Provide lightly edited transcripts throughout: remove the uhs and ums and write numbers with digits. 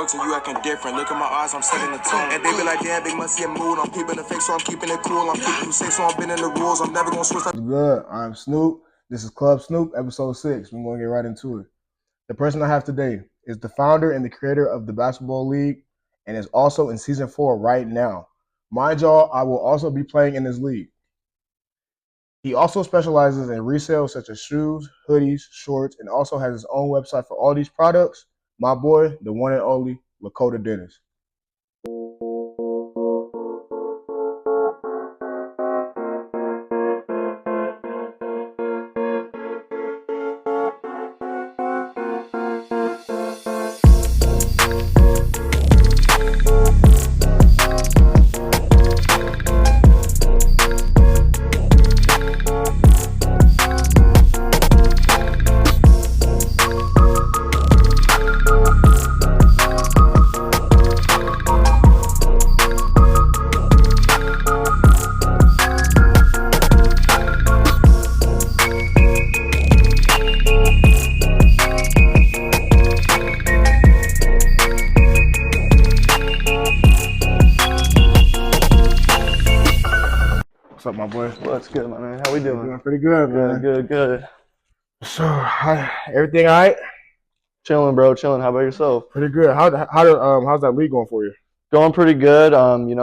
talk to you acting different. Look at my eyes, I'm setting the tone. And they be like, damn, they must see a mood. I'm peeping the face, so I'm keeping it cool. I'm keeping you safe, so I'm bending the rules. I'm never gonna switch. Good. I'm Snoop. This is Club Snoop, episode 6. We're gonna get right into it. The person I have today is the founder and the creator of the Basketball League, and is also in season 4 right now. Mind y'all, I will also be playing in this league. He also specializes in resale such as shoes, hoodies, shorts, and also has his own website for all these products. My boy, the one and only Lakoda Dennis. What's up, my boy? What's good, my man? How we doing? Doing pretty good, man. Good. So, everything all right? Chilling, bro. Chilling. How about yourself? Pretty good. How's that league going for you? Going pretty good.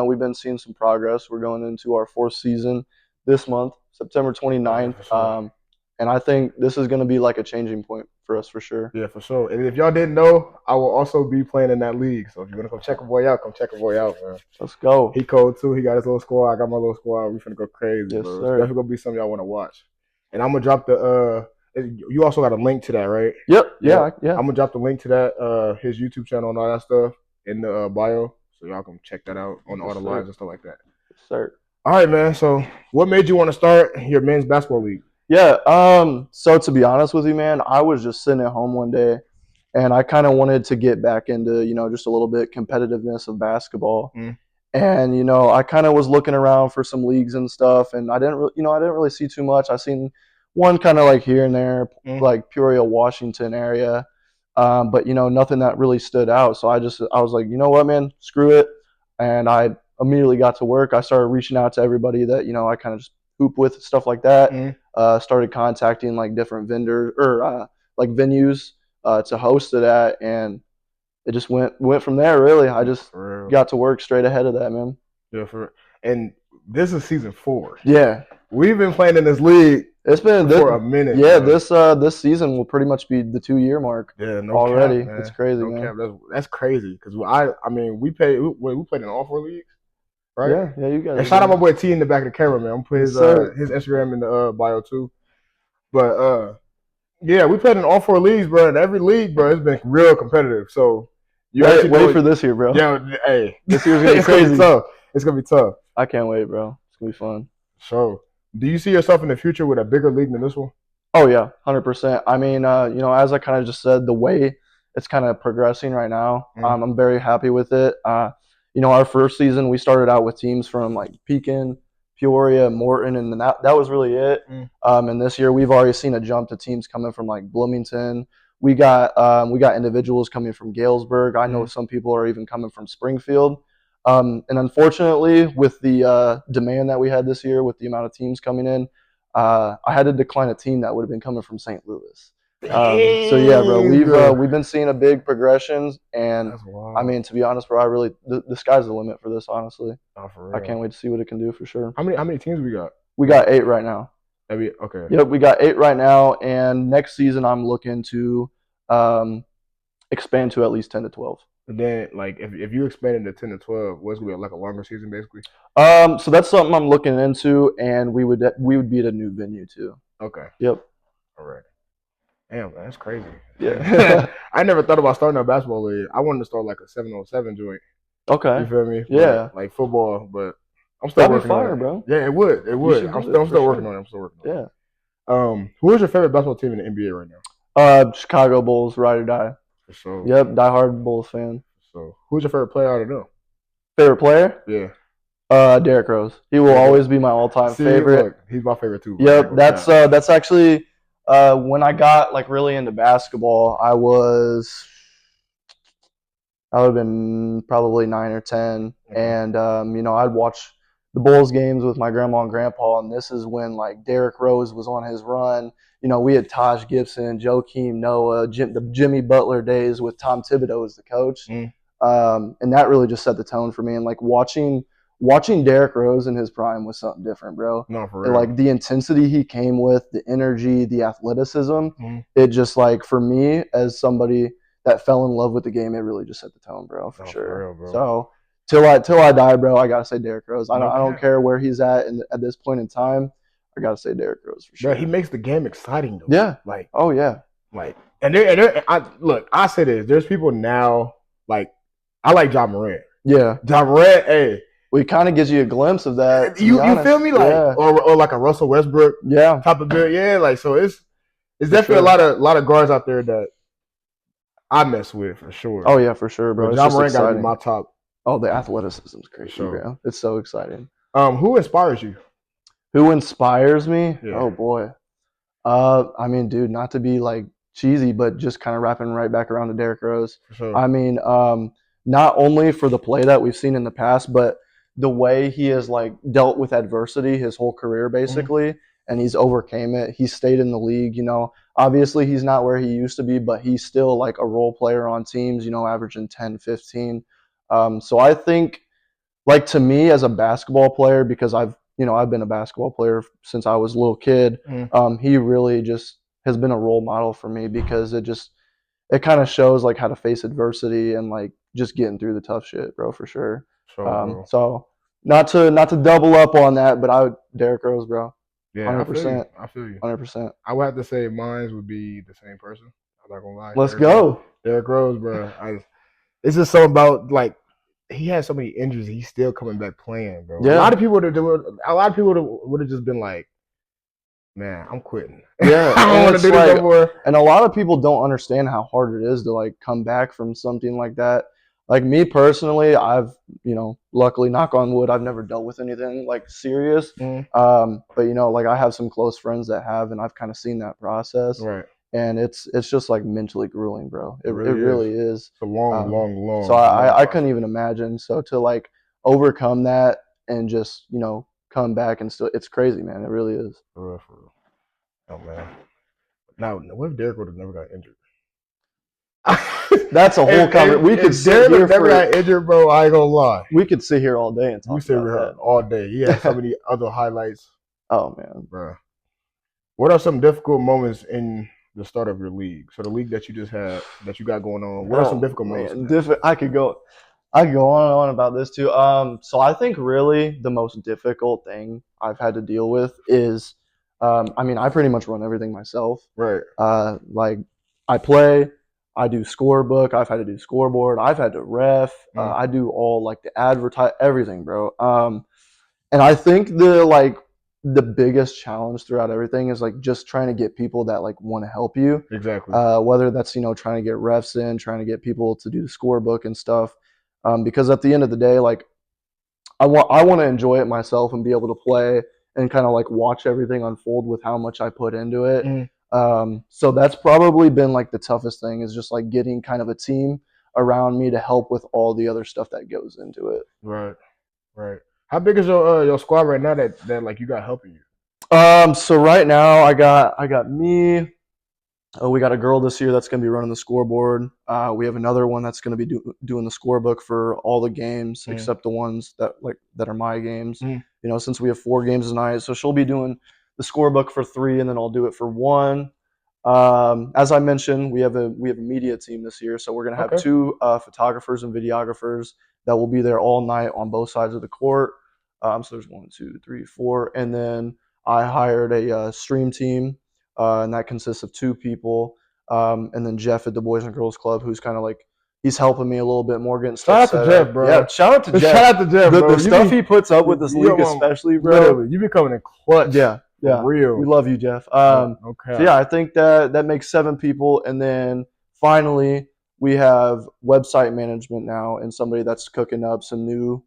We've been seeing some progress. We're going into our 4th season this month, September 29th. Yeah, sure. And I think this is going to be like a changing point for us for sure. Yeah, for sure. And if y'all didn't know, I will also be playing in that league. So if you want to come check a boy out, come check a boy out, man. Let's go. He cold too. He got his little squad. I got my little squad. We finna go crazy, Yes, bro. sir. It's definitely gonna be something y'all want to watch. And I'm gonna drop the you also got a link to that, right? Yep. Yeah. I'm gonna drop the link to that his YouTube channel and all that stuff in the bio, so y'all can check that out on all the lives and stuff like that. Yes, sir. All right, man. So what made you want to start your men's basketball league? Yeah. So to be honest with you, man, I was just sitting at home one day, and I kind of wanted to get back into just a little bit competitiveness of basketball. And I kind of was looking around for some leagues and stuff, and I didn't really see too much. I seen one kind of like here and there, like Peoria, Washington area, but nothing that really stood out. So I was like, you know what, man, screw it, and I immediately got to work. I started reaching out to everybody that I kind of just hoop with, stuff like that. Started contacting like different vendors or like venues to host it at, and it just went from there. Really, I just got to work straight ahead of that, man. Yeah, and this is season 4. Yeah, we've been playing in this league. It's been for a minute. Yeah, man. This season will pretty much be the 2-year mark. Yeah, no already. Cap, man. It's crazy, no man. Cap. That's crazy because I mean we played in all 4 leagues, right? Yeah, you guys. And shout out my boy T in the back of the camera, man. I'm putting his Instagram in the bio too. But yeah, we played in all 4 leagues, bro. And every league, bro, it's been real competitive. So you wait for this year, bro. Yeah, hey, this year's gonna be crazy. It's gonna be tough. I can't wait, bro. It's gonna be fun. So, do you see yourself in the future with a bigger league than this one? Oh yeah, 100%. I mean, as I kind of just said, the way it's kind of progressing right now, I'm very happy with it. Our first season we started out with teams from like Pekin, Peoria, Morton, and that was really it. And this year we've already seen a jump to teams coming from like Bloomington. We got individuals coming from Galesburg. I know some people are even coming from Springfield. And unfortunately, with the demand that we had this year, with the amount of teams coming in, I had to decline a team that would have been coming from St. Louis. So yeah, bro, we've been seeing a big progression, and I mean, to be honest, bro, the sky's the limit for this. Honestly, for real. I can't wait to see what it can do for sure. How many teams we got? We got 8 right now. Okay. Yep, we got 8 right now, and next season I'm looking to expand to at least 10 to 12. And then, like, if you expanded to 10 to 12, what's gonna be like a longer season, basically? So that's something I'm looking into, and we would be at a new venue too. Okay. Yep. All right. Damn, man, that's crazy. Yeah. I never thought about starting a basketball league. I wanted to start like a 7-on-7 joint. Okay. You feel me? Yeah. Like football, but I'm still working on it, bro. Yeah, it would. I'm still working on it. Yeah. Who is your favorite basketball team in the NBA right now? Chicago Bulls, ride or die. For sure. Yep, diehard Bulls fan. So, who's your favorite player out of them? Favorite player? Yeah. Derrick Rose. He will always be my all-time favorite. Look, he's my favorite too. Yep, that's actually when I got like really into basketball. I was I would have been probably 9 or 10, Okay. and I'd watch the Bulls games with my grandma and grandpa, and this is when like Derrick Rose was on his run. We had Taj Gibson, Joakim Noah, the Jimmy Butler days with Tom Thibodeau as the coach, Mm. and that really just set the tone for me. And like watching Derrick Rose in his prime was something different, bro. No, for And, real. like the intensity he came with, the energy, the athleticism, Mhm. it just like for me as somebody that fell in love with the game, it really just set the tone, bro, for No, sure. for real, bro. So till I die, bro, I gotta say Derrick Rose. I No don't cap. care where he's at at this point in time. I gotta say Derrick Rose for sure. Bro, he makes the game exciting though. Yeah. Like, Oh yeah. I say this. There's people now like I like John Morant. Yeah. John Morant, hey, Well, it kind of gives you a glimpse of that. to you be honest. feel me? Like, yeah. or like a Russell Westbrook Yeah. type of build. Yeah, like so it's definitely sure. a lot of guards out there that I mess with for sure. Oh yeah, for sure, bro. But It's John just Morant gotta be exciting. my top. Oh, the athleticism is crazy, Sure. bro. It's so exciting. Who inspires you? Who inspires me? Yeah. Oh boy. I mean, dude, not to be like cheesy, but just kind of wrapping right back around to Derrick Rose. For sure. I mean, not only for the play that we've seen in the past, but the way he has like dealt with adversity his whole career, basically, and he's overcame it. He stayed in the league. Obviously he's not where he used to be, but he's still like a role player on teams. Averaging 10, 15. So I think, like to me as a basketball player, because I've been a basketball player since I was a little kid. He really just has been a role model for me because it kind of shows like how to face adversity and like just getting through the tough shit, bro, for sure. Bro. So not to double up on that, but Derrick Rose, bro. Yeah, 100%. I feel you. 100%. I would have to say mine would be the same person. I'm not gonna lie. Let's go. Derrick Rose, bro. It's just something about like he had so many injuries. He's still coming back playing, bro. Yeah. A lot of people would have just been like, "Man, I'm quitting." Yeah, I don't want to do this no more. And a lot of people don't understand how hard it is to like come back from something like that. Like me personally, I've luckily, knock on wood, I've never dealt with anything like serious. But like I have some close friends that have, and I've kind of seen that process. Right. And it's just like mentally grueling, bro. It really really is. It's a long. So I couldn't even imagine. So to like overcome that and just come back and still, it's crazy, man. It really is. For real. Oh man. Now, what if Derrick would have never got injured? That's a whole conversation. We could sit here never got injured, bro. I ain't gonna lie. We could sit here all day and talk about that. All day. He had so many other highlights. Oh man, bro. What are some difficult moments in the start of your league? So the league that you just had, that you got going on. What are some difficult moments? I could go on and on about this too. So I think really the most difficult thing I've had to deal with is, I pretty much run everything myself. Right. Like I play, I do scorebook, I've had to do scoreboard, I've had to ref, I do all like the advertise, everything, bro. And I think the biggest challenge throughout everything is like just trying to get people that like want to help you. Exactly. Whether that's trying to get refs in, trying to get people to do the scorebook and stuff. Because at the end of the day, like I want to enjoy it myself and be able to play and kind of like watch everything unfold with how much I put into it. So that's probably been like the toughest thing, is just like getting kind of a team around me to help with all the other stuff that goes into it. Right. How big is your squad right now that like you got helping you? So right now I got me. We got a girl this year that's going to be running the scoreboard. We have another one that's going to be doing the scorebook for all the games except the ones that are my games. Since we have 4 games tonight, so she'll be doing the scorebook for 3, and then I'll do it for 1. As I mentioned, we have a media team this year, so we're going to have 2 photographers and videographers that will be there all night on both sides of the court. So there's 1, 2, 3, 4, and then I hired a stream team. And that consists of 2 people, and then Jeff at the Boys and Girls Club, who's kind of like, he's helping me a little bit more getting stuff set up. Shout out to Jeff, bro. Yeah, shout out to Jeff. bro. The stuff he puts up with this league, especially, bro. Literally, you be coming in clutch. Yeah. For real. We love you, Jeff. Okay. So yeah, I think that makes 7 people, and then finally we have website management now, and somebody that's cooking up some new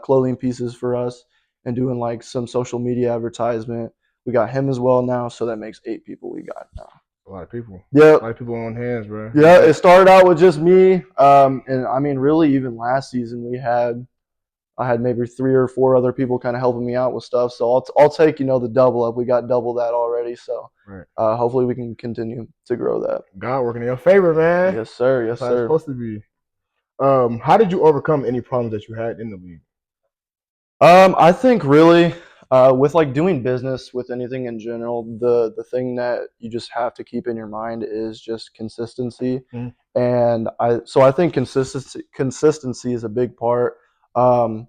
clothing pieces for us and doing like some social media advertisement. We got him as well now, so that makes 8 people we got now. A lot of people. Yeah. A lot of people on hands, bro. Yeah, it started out with just me. And I mean, really, even last season, I had maybe 3 or 4 other people kind of helping me out with stuff. So I'll take, the double up. We got double that already. So Right. hopefully we can continue to grow that. God working in your favor, man. Yes, sir. Yes, That's how it's sir. supposed to be. How did you overcome any problems that you had in the league? I think really with like doing business with anything in general, the thing that you just have to keep in your mind is just consistency. Mhm. And I think consistency is a big part.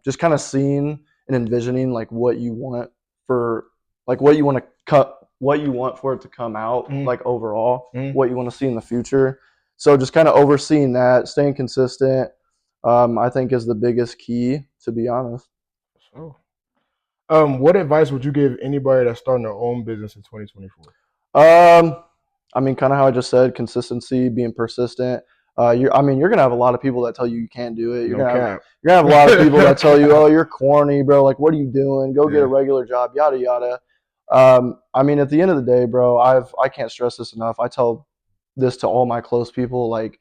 Just kind of seeing and envisioning like what you want for like what you want for it to come out Mhm. like overall, Mhm. what you want to see in the future. So just kind of overseeing that, staying consistent, I think is the biggest key, to be honest. So, what advice would you give anybody that's starting their own business in 2024? I mean, kind of how I just said, consistency, being persistent. You're gonna have a lot of people that tell you can't do it. No cap. You're gonna have a lot of people that tell you, "Oh, you're corny, bro. Like, what are you doing? Go get Yeah. a regular job." Yada yada. I mean, at the end of the day, bro, I can't stress this enough. I tell this to all my close people. Like,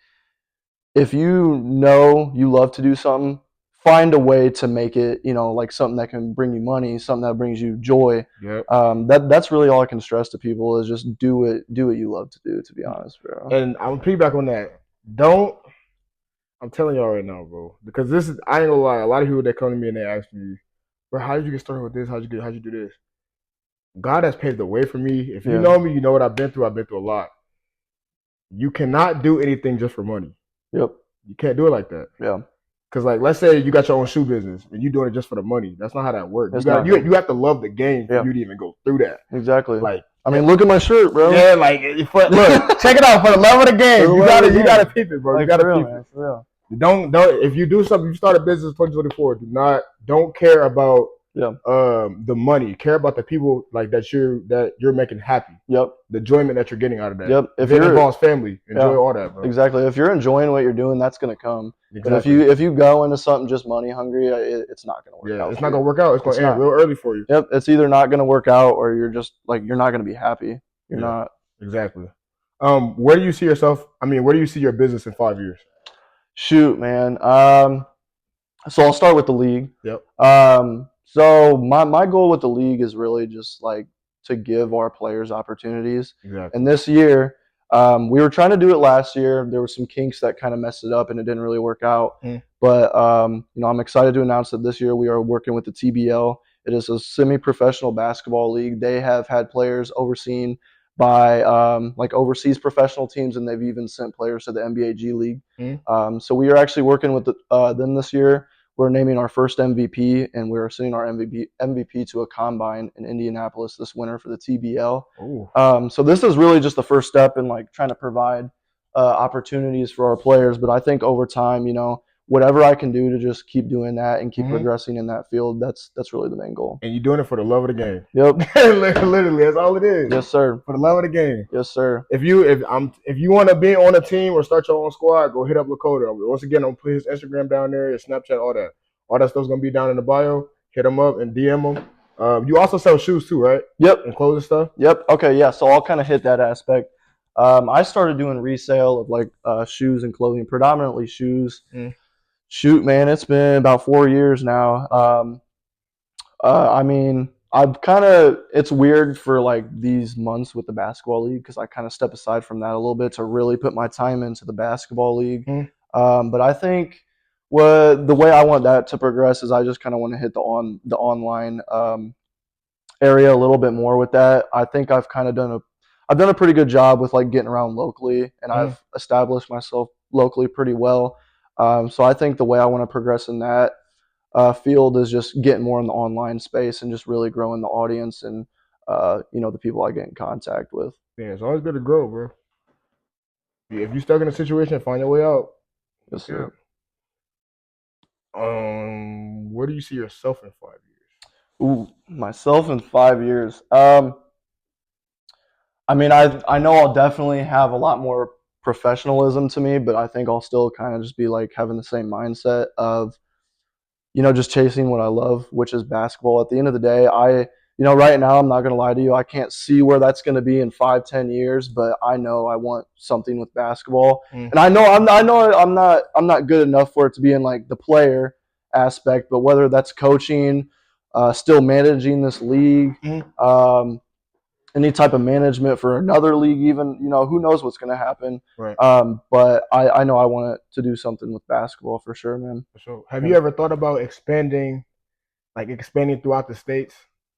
if you know you love to do something, find a way to make it, like something that can bring you money, something that brings you joy. Yep. That's really all I can stress to people is just do what you love to do, to be honest, bro. And I'm piggyback on that. I'm telling y'all right now, bro, because this is, I ain't gonna lie, a lot of people that come to me and they ask me, bro, how did you get started with this? How'd you do this? God has paved the way for me. If you Yeah. know me, you know what I've been through. I've been through a lot. You cannot do anything just for money. Yep. You can't do it like that. Yeah. Because, like, let's say you got your own shoe business and you're doing it just for the money. That's not how that works. It's You got not. you have to love the game for Yeah. you to even go through that. Exactly. Like, I mean, look at my shirt, bro. yeah, like, look, check it out for the love of the game. You gotta peep it, bro. Like, You gotta for real, peep man, it. for real. Don't if you do something, you start a business in 2024. Don't care about Yeah. the money. Care about the people like that you're making happy. Yep. The enjoyment that you're getting out of that. Yep. If it involves family, enjoy all that, bro. Exactly. If you're enjoying what you're doing, that's gonna come. Exactly. But if you go into something just money hungry, it's not gonna work out. It's not gonna work out. It's gonna end real early for you. Yep. It's either not gonna work out or you're just like you're not gonna be happy. You're not. Exactly. Where do you see yourself? I mean, where do you see your business in 5 years? Shoot, man. So I'll start with the league. Yep. So my goal with the league is really just like to give our players opportunities. Exactly. And this year, we were trying to do it last year. There were some kinks that kind of messed it up, and it didn't really work out. But I'm excited to announce that this year we are working with the TBL. It is a semi-professional basketball league. They have had players overseen by like overseas professional teams, and they've even sent players to the NBA G League. So we are actually working with them this year. We're naming our first MVP, and we're sending our MVP to a combine in Indianapolis this winter for the TBL. So this is really just the first step in like trying to provide opportunities for our players. But I think over time, whatever I can do to just keep doing that and keep progressing in that field, that's really the main goal. And you're doing it for the love of the game. Yep. Literally, that's all it is. Yes, sir. For the love of the game. Yes, sir. If you want to be on a team or start your own squad, go hit up Lakoda. Once again, I'm gonna put his Instagram down there, his Snapchat, all that. All that stuff's gonna be down in the bio. Hit him up and DM him. You also sell shoes too, right? Yep. And clothes and stuff. Yep. Okay. Yeah. So I'll kind of hit that aspect. I started doing resale of like shoes and clothing, predominantly shoes. Shoot, man, it's been about 4 years now. I mean, it's weird for like these months with the basketball league because I kind of step aside from that a little bit to really put my time into the basketball league. But I think the way I want that to progress is I just kind of want to hit the online area a little bit more with that. I think I've done a pretty good job with like getting around locally, and I've established myself locally pretty well. So I think the way I want to progress in that field is just getting more in the online space and just really growing the audience and the people I get in contact with. Yeah, it's always good to grow, bro. If you're stuck in a situation, find your way out. Yes, sir. Where do you see yourself in 5 years? Ooh, myself in 5 years. I mean, I know I'll definitely have a lot more professionalism to me, but I think I'll still kind of just be like having the same mindset of, just chasing what I love, which is basketball. At the end of the day, you know, right now I'm not gonna lie to you, I can't see where that's gonna be in 5, 10 years, but I know I want something with basketball, and I know I'm not good enough for it to be in like the player aspect, but whether that's coaching, still managing this league, any type of management for another league, even, you know, who knows what's gonna happen. Right. But I know I want to do something with basketball for sure, man. So, have you ever thought about expanding throughout the states?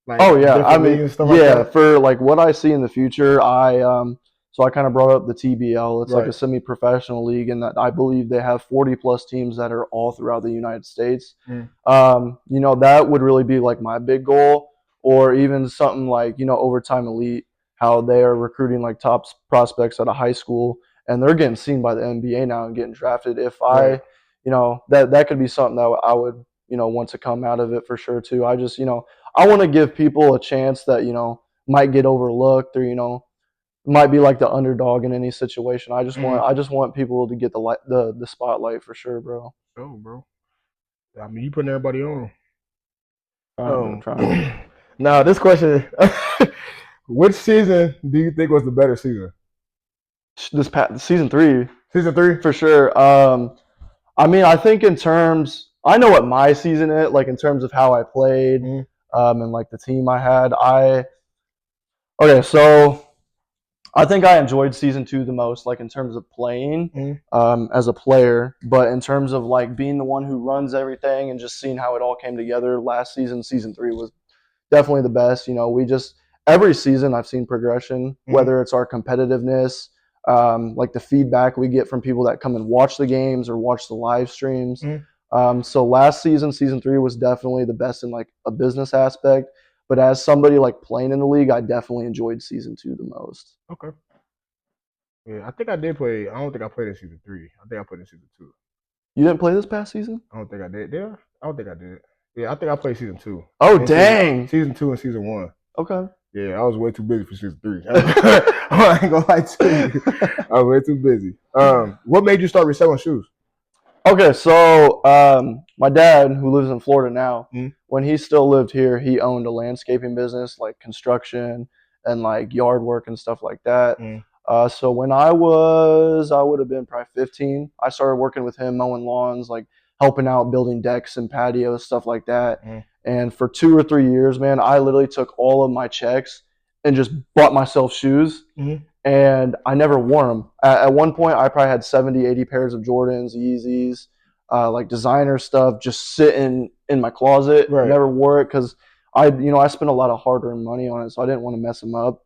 Like Oh yeah, I different leagues mean, and stuff yeah, like that? for like what I see in the future, so I kind of brought up the TBL. It's like a Right. semi-professional league, and that I believe they have 40 plus teams that are all throughout the United States. Mm. You know, that would really be like my big goal, or even something like, you know, Overtime Elite, how they are recruiting like top prospects out of high school, and they're getting seen by the NBA now and getting drafted. If Right. you know, that could be something that I would, you know, want to come out of it for sure too. I just, you know, I want to give people a chance that, you know, might get overlooked, or, you know, might be like the underdog in any situation. I just want people to get the light, the spotlight for sure, bro. Oh, bro. I mean, you putting everybody on. Trying, bro, trying. Now this question: which season do you think was the better season? This past season 3 Season 3. for sure. I mean, I think in terms, I know what my season is like in terms of how I played, and like the team I had. Okay, so I think I enjoyed season 2 the most, like in terms of playing, as a player, but in terms of like being the one who runs everything and just seeing how it all came together last season, season 3 was definitely the best. You know, we just every season I've seen progression, whether it's our competitiveness, like the feedback we get from people that come and watch the games or watch the live streams. So last season, season 3 was definitely the best in like a business aspect. But as somebody like playing in the league, I definitely enjoyed season 2 the most. Okay. Yeah, I think I did play. I don't think I played in season 3. I think I played in season 2. You didn't play this past season? I don't think I did. Yeah, I don't think I did. Yeah, I think I played season 2. Oh, And dang. Season 2 and season 1. Okay. Yeah, I was way too busy for season 3. I ain't gonna lie to you. I was way too busy. What made you start reselling shoes? Okay, so my dad, who lives in Florida now, when he still lived here, he owned a landscaping business, like construction and like yard work and stuff like that. So when I would have been probably 15, I started working with him, mowing lawns, like helping out, building decks and patios, stuff like that. And for 2 or 3 years, man, I literally took all of my checks and just bought myself shoes. And I never wore them. At one point, I probably had 70, 80 pairs of Jordans, Yeezys, like designer stuff just sitting in my closet. Right. Never wore it because I spent a lot of hard-earned money on it, so I didn't want to mess them up.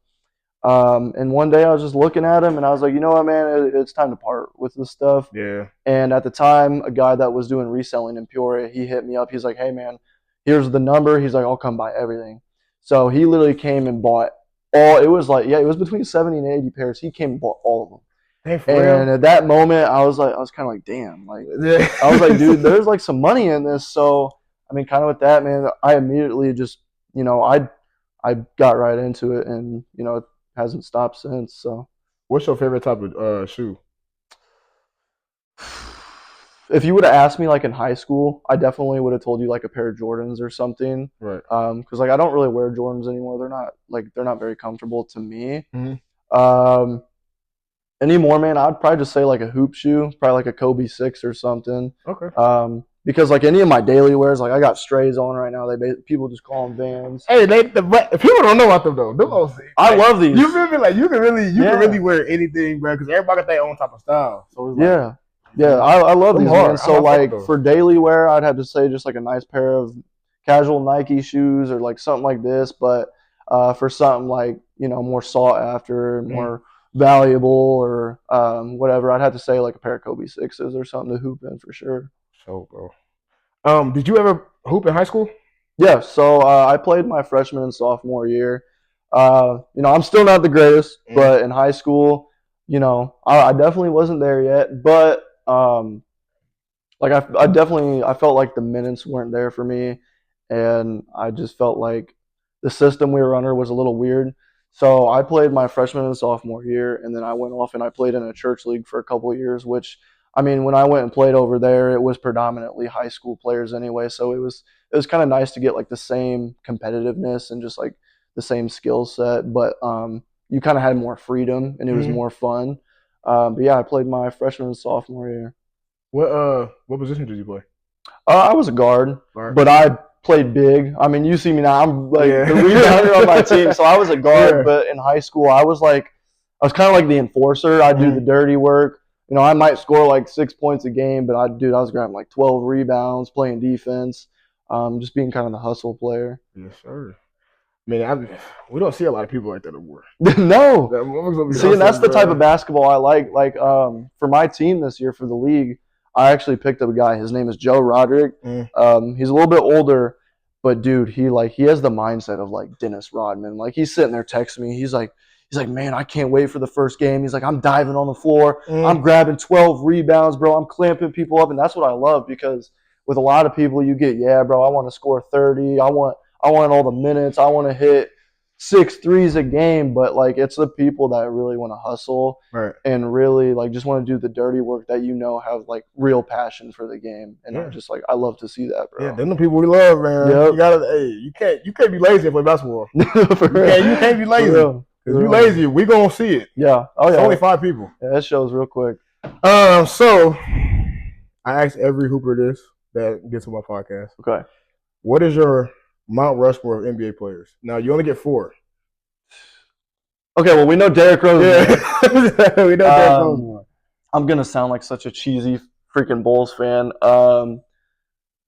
And one day I was just looking at them, and I was like, you know what, man, it's time to part with this stuff. Yeah. And at the time, a guy that was doing reselling in Peoria, he hit me up. He's like, hey, man, here's the number. He's like, I'll come buy everything. So he literally came and bought it was between 70 and 80 pairs. He came and bought all of them. Hey, for And real? at that moment, I was kind of like, damn, like, I was like, dude, there's like some money in this. So, I mean, kind of with that, man, I immediately just, you know, I got right into it, and, you know, it hasn't stopped since. So, what's your favorite type of shoe? if you would have asked me like in high school, I definitely would have told you like a pair of Jordans or something. Right. Because like I don't really wear Jordans anymore. They're not very comfortable to me. Anymore, man, I'd probably just say like a hoop shoe, probably like a Kobe 6 or something. Okay. Because like any of my daily wears, like I got strays on right now. People just call them Vans. Hey, people don't know about them though. I love these. You feel me? Like you can really wear anything, bro. Because everybody got their own type of style. So it's like, I love these, man. hard. So like for daily wear, I'd have to say just like a nice pair of casual Nike shoes or like something like this. But for something like, you know, more sought after, more valuable or whatever, I'd have to say like a pair of Kobe 6s or something to hoop in for sure. So, bro. Did you ever hoop in high school? Yeah. So I played my freshman and sophomore year. You know, I'm still not the greatest, but in high school, you know, I definitely wasn't there yet. But like I felt like the minutes weren't there for me, and I just felt like the system we were under was a little weird. So I played my freshman and sophomore year, and then I went off and I played in a church league for a couple of years, which I mean, when I went and played over there, it was predominantly high school players anyway. So it was kind of nice to get like the same competitiveness and just like the same skill set, but you kind of had more freedom and it was more fun. But yeah, I played my freshman and sophomore year. What position did you play? I was a guard, but I played big. I mean, you see me now. I'm like Yeah. the rebounder on my team, so I was a guard. Yeah. But in high school, I was kind of like the enforcer. I'd do the dirty work. You know, I might score like 6 points a game, but I was grabbing like 12 rebounds, playing defense, just being kind of the hustle player. Yes, sir. I mean, we don't see a lot of people like that anymore. No. See, and that's the type of basketball I like. Like, for my team this year for the league, I actually picked up a guy. His name is Joe Roderick. He's a little bit older, but dude, he has the mindset of like Dennis Rodman. Like he's sitting there texting me. He's like, man, I can't wait for the first game. He's like, I'm diving on the floor. I'm grabbing 12 rebounds, bro. I'm clamping people up, and that's what I love because with a lot of people, you get, yeah, bro, I want to score 30. I want all the minutes. I want to hit 6 threes a game, but like it's the people that really want to hustle and really like just want to do the dirty work that have like real passion for the game. And I love to see that, bro. Yeah, them the people we love, man. Yep. You can't be lazy and play basketball. You can't be lazy. Because you lazy, we gonna see it. Yeah. Oh yeah. It's only 5 people. Yeah, that shows real quick. So I asked every hooper this that gets on my podcast. Okay. What is your Mount Rushmore of NBA players? Now you only get 4. Okay, well we know Derrick Rose. Yeah. We know Derrick Rose. I'm gonna sound like such a cheesy freaking Bulls fan.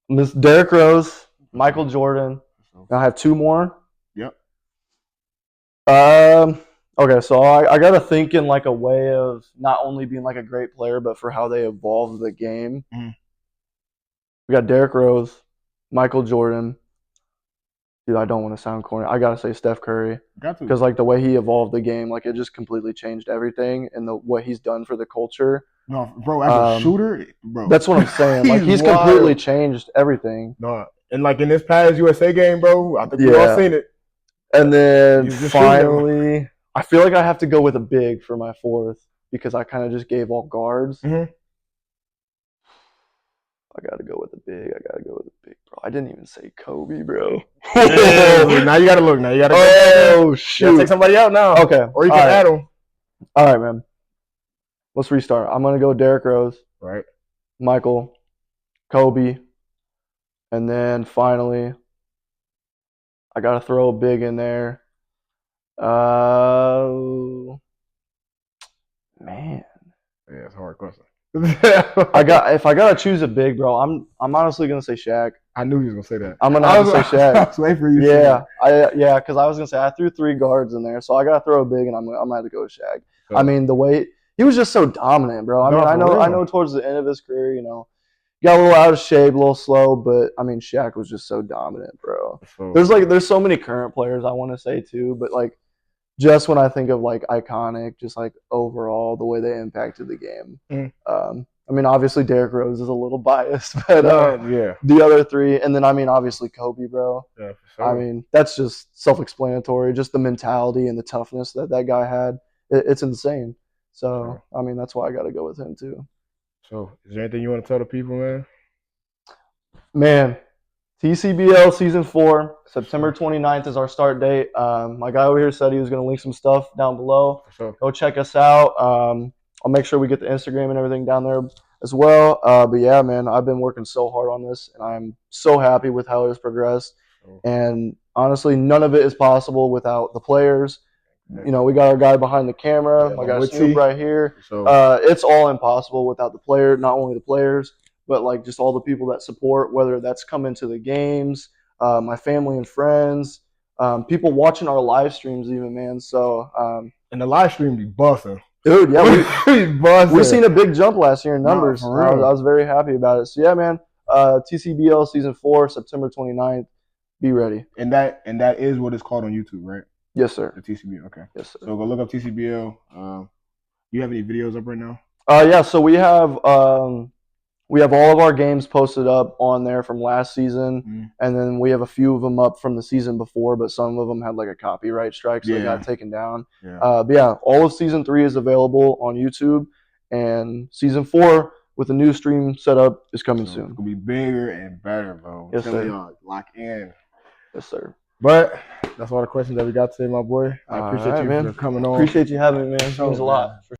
Miss Derrick Rose, Michael Jordan. I have 2 more. Yep. Okay, so I gotta think in like a way of not only being like a great player, but for how they evolved the game. We got Derrick Rose, Michael Jordan. Dude, I don't want to sound corny. I gotta say Steph Curry because like the way he evolved the game, like it just completely changed everything, and what he's done for the culture. No, bro, as a shooter, bro. That's what I'm saying. Like he's completely changed everything. No, and like in this past USA game, bro, I think we all seen it. And then finally, I feel like I have to go with a big for my 4th because I kind of just gave all guards. I gotta go with the big. Bro. I didn't even say Kobe, bro. Now you gotta look. Oh shoot! You gotta take somebody out now. Okay, or you can add them. All right, man. Let's restart. I'm gonna go Derrick Rose. Right. Michael, Kobe, and then finally, I gotta throw a big in there. Man. Yeah, it's a hard question. If I gotta choose a big, bro, I'm honestly gonna say Shaq. I knew you was gonna say that. I'm gonna have to say Shaq. I was waiting for you. Because I was gonna say I threw 3 guards in there, so I gotta throw a big, and I'm gonna have to go with Shaq. So, I mean, the way he was just so dominant, bro. I know towards the end of his career, he got a little out of shape, a little slow, but I mean, Shaq was just so dominant, bro. There's so many current players I want to say too, but like. Just when I think of like iconic, just like overall the way they impacted the game. I mean, obviously Derrick Rose is a little biased, but the other 3, and then I mean obviously Kobe, bro. Yeah, for sure. I mean that's just self-explanatory. Just the mentality and the toughness that guy had, it's insane. So I mean that's why I got to go with him too. So is there anything you want to tell the people, man? Man. TCBL Season 4, September 29th is our start date. My guy over here said he was going to link some stuff down below. Go check us out. I'll make sure we get the Instagram and everything down there as well. But yeah, man, I've been working so hard on this, and I'm so happy with how it has progressed. And honestly, none of it is possible without the players. We got our guy behind the camera. My guy Snoop right here. It's all impossible without the player, not only the players, but like just all the people that support, whether that's coming to the games, my family and friends, people watching our live streams even, man. So and the live stream be busting. Dude, yeah, we've seen a big jump last year in numbers. I was very happy about it. So yeah, man, TCBL Season 4, September 29th. Be ready. And that is what it's called on YouTube, right? Yes, sir. The TCBL, okay. Yes, sir. So go look up TCBL. You have any videos up right now? Yeah, so we have all of our games posted up on there from last season, and then we have a few of them up from the season before, but some of them had like a copyright strike, so they got taken down. But yeah, all of Season 3 is available on YouTube, and Season 4 with a new stream setup is coming So soon. it's gonna be bigger and better, bro. Yes, Tell sir. y'all, lock in. Yes, sir. But that's all the questions that we got today, my boy. I All appreciate right, you man. for coming on. Appreciate you having me, man. It Sure, means a lot. man.